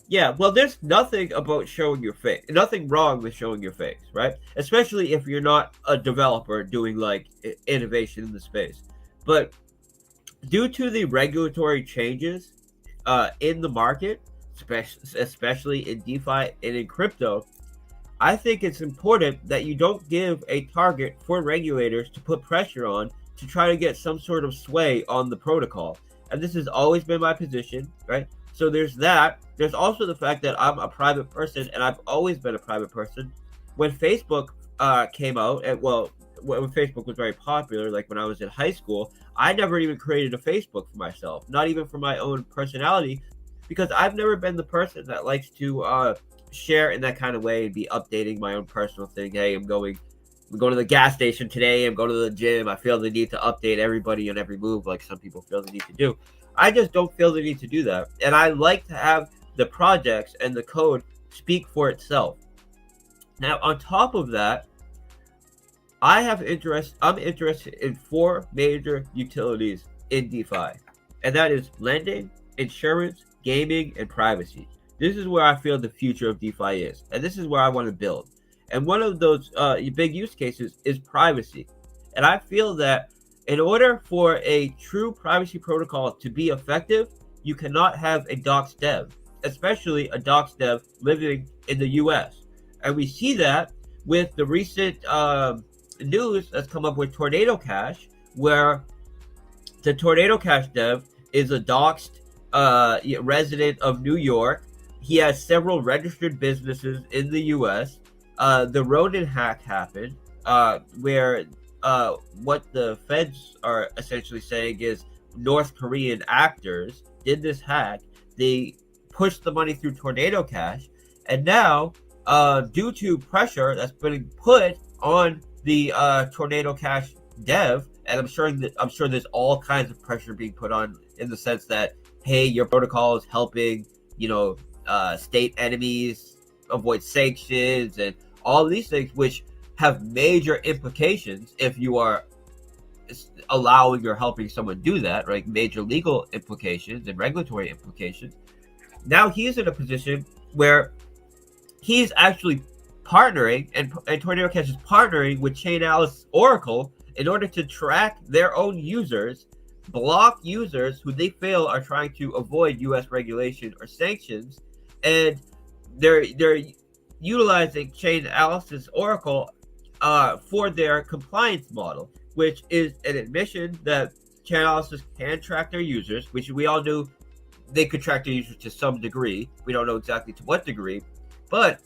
Yeah, well, there's nothing about showing your face. Nothing wrong with showing your face, right? Especially if you're not a developer doing like innovation in the space. But due to the regulatory changes in the market, especially in DeFi and in crypto, I think it's important that you don't give a target for regulators to put pressure on to try to get some sort of sway on the protocol. And this has always been my position, right? So there's that. There's also the fact that I'm a private person and I've always been a private person. When Facebook came out, and well, when Facebook was very popular, like when I was in high school, I never even created a Facebook for myself, not even for my own personality, because I've never been the person that likes to share in that kind of way and be updating my own personal thing. Hey, I'm going to the gas station today. I'm going to the gym. I feel the need to update everybody on every move, like some people feel the need to do. I just don't feel the need to do that, and I like to have the projects and the code speak for itself. Now, on top of that, I'm interested in four major utilities in DeFi, and that is lending, insurance, gaming, and privacy. This is where I feel the future of DeFi is, and this is where I want to build. And one of those big use cases is privacy. And I feel that in order for a true privacy protocol to be effective, you cannot have a docs dev, especially a docs dev living in the US. And we see that with the recent news that's come up with Tornado Cash, where the Tornado Cash dev is a doxed resident of New York. He has several registered businesses in the U.S. The Ronin hack happened, where what the feds are essentially saying is North Korean actors did this hack. They pushed the money through Tornado Cash, and now, due to pressure that's been put on the Tornado Cash dev, and I'm sure there's all kinds of pressure being put on in the sense that, hey, your protocol is helping, state enemies avoid sanctions and all these things, which have major implications if you are allowing or helping someone do that, right? Major legal implications and regulatory implications. Now he's in a position where he's actually partnering, and Tornado Cash is partnering with Chainalysis Oracle in order to track their own users, block users who they feel are trying to avoid U.S. regulation or sanctions, and they're utilizing Chainalysis Oracle for their compliance model, which is an admission that Chainalysis can track their users, which we all knew they could track their users to some degree. We don't know exactly to what degree, but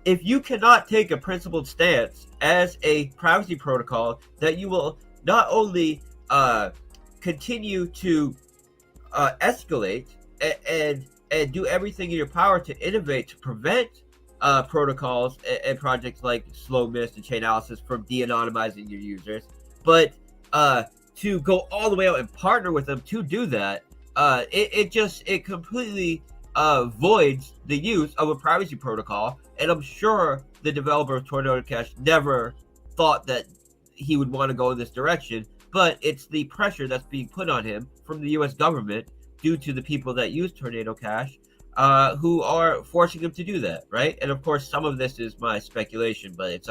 if you cannot take a principled stance as a privacy protocol that you will not only continue to escalate and do everything in your power to innovate to prevent protocols and projects like Slow Mist and Chainalysis from de-anonymizing your users, but to go all the way out and partner with them to do that, it completely voids the use of a privacy protocol. And I'm sure the developer of Tornado Cash never thought that he would want to go in this direction, but it's the pressure that's being put on him from the U.S. government due to the people that use Tornado Cash, who are forcing him to do that, right? And of course, some of this is my speculation, but it's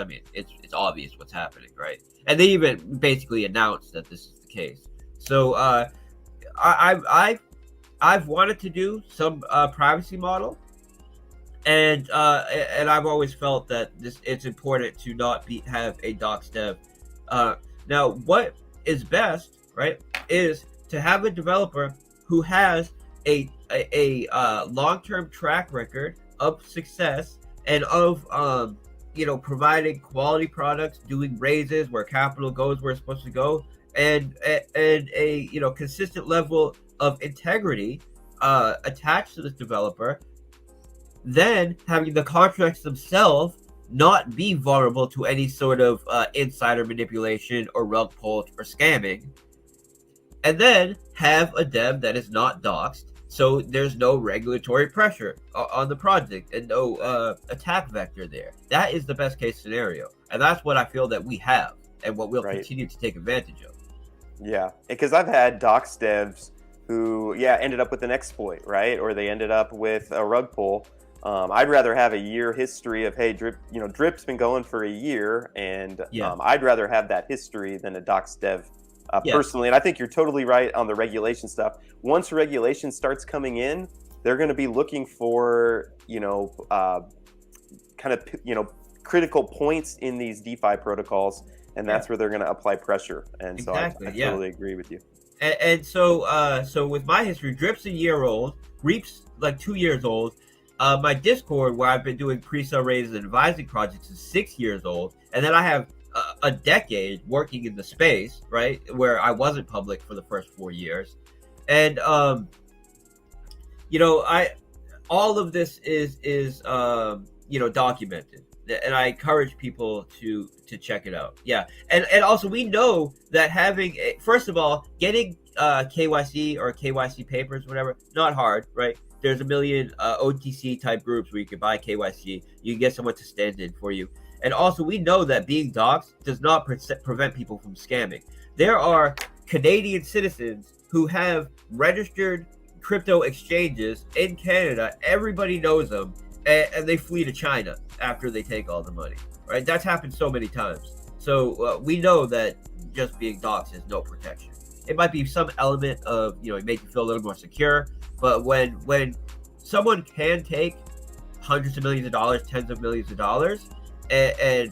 obvious what's happening, right? And they even basically announced that this is the case. So I've wanted to do some privacy model, and I've always felt that it's important to not have a docs dev. Now, what is best, right, is to have a developer who has a long-term track record of success and of providing quality products, doing raises where capital goes where it's supposed to go, and a consistent level of integrity attached to this developer, then having the contracts themselves not be vulnerable to any sort of insider manipulation or rug pull or scamming, and then have a dev that is not doxed, so there's no regulatory pressure on the project and no attack vector there. That is the best case scenario, and that's what I feel that we have and what we'll continue to take advantage of. Yeah, because I've had docs devs who, yeah, ended up with an exploit, right? Or they ended up with a rug pull. I'd rather have a year history of, hey, Drip's been going for a year, and Yeah. I'd rather have that history than a docs dev Yeah. personally. And I think you're totally right on the regulation stuff. Once regulation starts coming in, they're going to be looking for, kind of, critical points in these DeFi protocols, and that's where they're going to apply pressure. And so Exactly. I totally agree with you. And so with my history, Drip's a year old, Reap's like 2 years old. My Discord, where I've been doing pre-sale raises and advising projects, is 6 years old, and then I have a decade working in the space, right, where I wasn't public for the first 4 years, and I all of this is documented, and I encourage people to check it out. Yeah, and also we know that first of all, getting KYC or KYC papers, whatever, not hard, right? There's a million OTC type groups where you can buy KYC. You can get someone to stand in for you. And also, we know that being doxxed does not prevent people from scamming. There are Canadian citizens who have registered crypto exchanges in Canada. Everybody knows them, and they flee to China after they take all the money, right? That's happened so many times. So we know that just being doxxed is no protection. It might be some element of, it make you feel a little more secure, but when someone can take hundreds of millions of dollars, tens of millions of dollars, and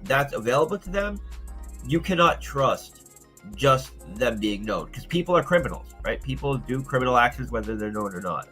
that's available to them, you cannot trust just them being known, because people are criminals, right? People do criminal actions whether they're known or not.